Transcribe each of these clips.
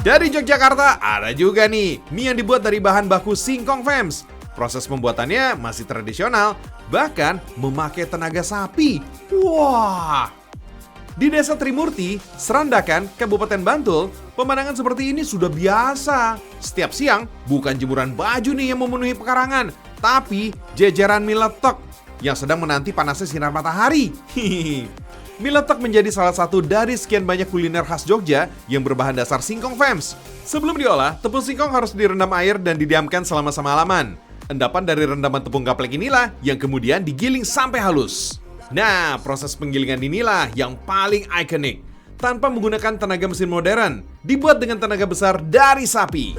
Dari Yogyakarta ada juga nih mie yang dibuat dari bahan baku singkong fams. Proses pembuatannya masih tradisional, bahkan memakai tenaga sapi. Wah! Di Desa Trimurti, Serandakan, Kabupaten Bantul, pemandangan seperti ini sudah biasa. Setiap siang, bukan jemuran baju nih yang memenuhi pekarangan, tapi jajaran mie letek yang sedang menanti panasnya sinar matahari. Mie letek menjadi salah satu dari sekian banyak kuliner khas Jogja yang berbahan dasar singkong fams. Sebelum diolah, tepung singkong harus direndam air dan didiamkan selama semalaman. Endapan dari rendaman tepung gaplek inilah yang kemudian digiling sampai halus. Nah, proses penggilingan inilah yang paling ikonik. Tanpa menggunakan tenaga mesin modern, dibuat dengan tenaga besar dari sapi.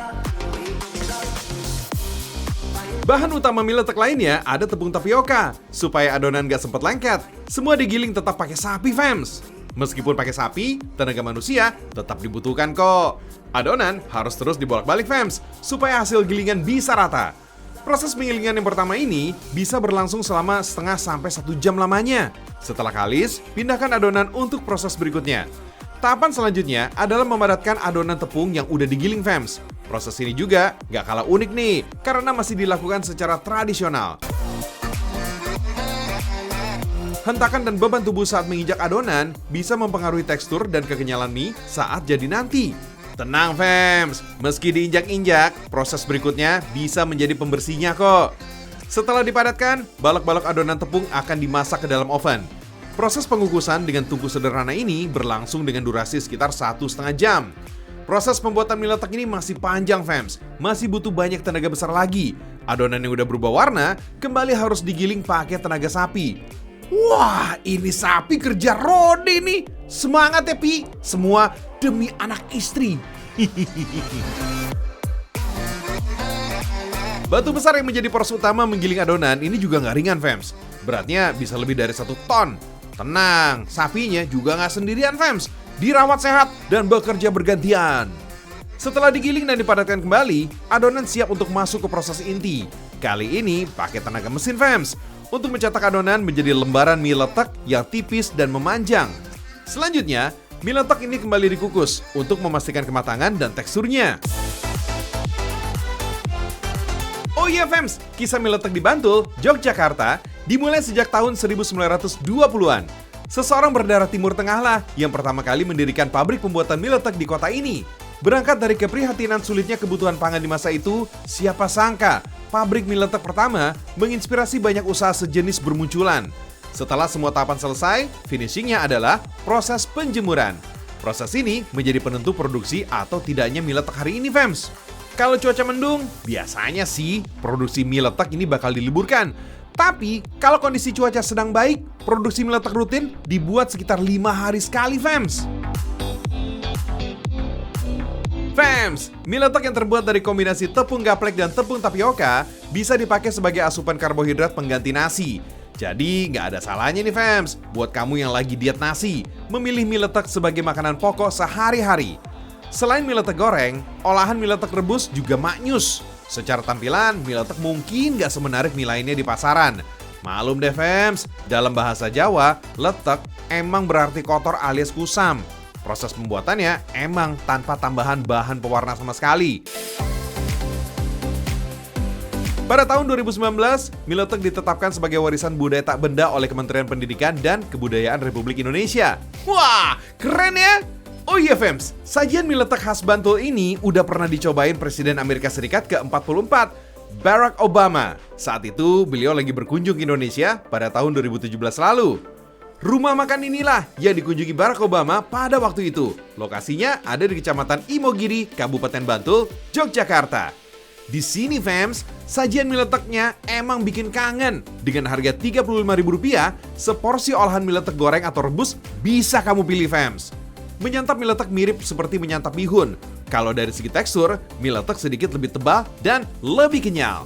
Bahan utama mie letek lainnya ada tepung tapioka, supaya adonan gak sempat lengket. Semua digiling tetap pakai sapi fams. Meskipun pakai sapi, tenaga manusia tetap dibutuhkan kok. Adonan harus terus dibolak-balik fams, supaya hasil gilingan bisa rata. Proses penggilingan yang pertama ini bisa berlangsung selama setengah sampai 1 jam lamanya. Setelah kalis, pindahkan adonan untuk proses berikutnya. Tahapan selanjutnya adalah memadatkan adonan tepung yang udah digiling fams. Proses ini juga gak kalah unik nih, karena masih dilakukan secara tradisional. Hentakan dan beban tubuh saat menginjak adonan bisa mempengaruhi tekstur dan kekenyalan mie saat jadi nanti. Tenang fams, meski diinjak-injak, proses berikutnya bisa menjadi pembersihnya kok. Setelah dipadatkan, balok-balok adonan tepung akan dimasak ke dalam oven. Proses pengukusan dengan tungku sederhana ini berlangsung dengan durasi sekitar 1,5 jam. Proses pembuatan mie letek ini masih panjang fams, masih butuh banyak tenaga besar lagi. Adonan yang udah berubah warna kembali harus digiling pakai tenaga sapi. Wah, ini sapi kerja rodi nih. Semangat ya Pi, semua demi anak istri. Batu besar yang menjadi poros utama menggiling adonan ini juga nggak ringan fams. Beratnya bisa lebih dari 1 ton. Tenang, sapinya juga nggak sendirian fams. Dirawat sehat dan bekerja bergantian. Setelah digiling dan dipadatkan kembali, adonan siap untuk masuk ke proses inti. Kali ini pakai tenaga mesin fams untuk mencetak adonan menjadi lembaran mie letek yang tipis dan memanjang. Selanjutnya, mie letek ini kembali dikukus untuk memastikan kematangan dan teksturnya. Oh iya fams, kisah mie letek di Bantul, Yogyakarta dimulai sejak tahun 1920-an. Seseorang berdarah Timur Tengah lah yang pertama kali mendirikan pabrik pembuatan mie letek di kota ini. Berangkat dari keprihatinan sulitnya kebutuhan pangan di masa itu, siapa sangka pabrik mie letek pertama menginspirasi banyak usaha sejenis bermunculan. Setelah semua tahapan selesai, finishingnya adalah proses penjemuran. Proses ini menjadi penentu produksi atau tidaknya mie letek hari ini fams. Kalau cuaca mendung, biasanya sih produksi mie letek ini bakal diliburkan. Tapi kalau kondisi cuaca sedang baik, produksi mie letek rutin dibuat sekitar 5 hari sekali fams. Fams, mie letek yang terbuat dari kombinasi tepung gaplek dan tepung tapioka bisa dipakai sebagai asupan karbohidrat pengganti nasi. Jadi nggak ada salahnya nih fams, buat kamu yang lagi diet nasi, memilih mie letek sebagai makanan pokok sehari-hari. Selain mie letek goreng, olahan mie letek rebus juga maknyus. Secara tampilan, mie letek mungkin nggak semenarik mie lainnya di pasaran. Malum deh fams, dalam bahasa Jawa, letek emang berarti kotor alias kusam. Proses pembuatannya emang tanpa tambahan bahan pewarna sama sekali. Pada tahun 2019, mie letek ditetapkan sebagai warisan budaya tak benda oleh Kementerian Pendidikan dan Kebudayaan Republik Indonesia. Wah, keren ya! Oh iya fams, sajian mie letek khas Bantul ini udah pernah dicobain Presiden Amerika Serikat ke-44, Barack Obama. Saat itu beliau lagi berkunjung ke Indonesia pada tahun 2017 lalu. Rumah makan inilah yang dikunjungi Barack Obama pada waktu itu. Lokasinya ada di Kecamatan Imogiri, Kabupaten Bantul, Yogyakarta. Di sini fams, sajian mie leteknya emang bikin kangen. Dengan harga Rp35.000, seporsi olahan mie letek goreng atau rebus bisa kamu pilih fams. Menyantap mie letek mirip seperti menyantap bihun. Kalau dari segi tekstur, mie letek sedikit lebih tebal dan lebih kenyal.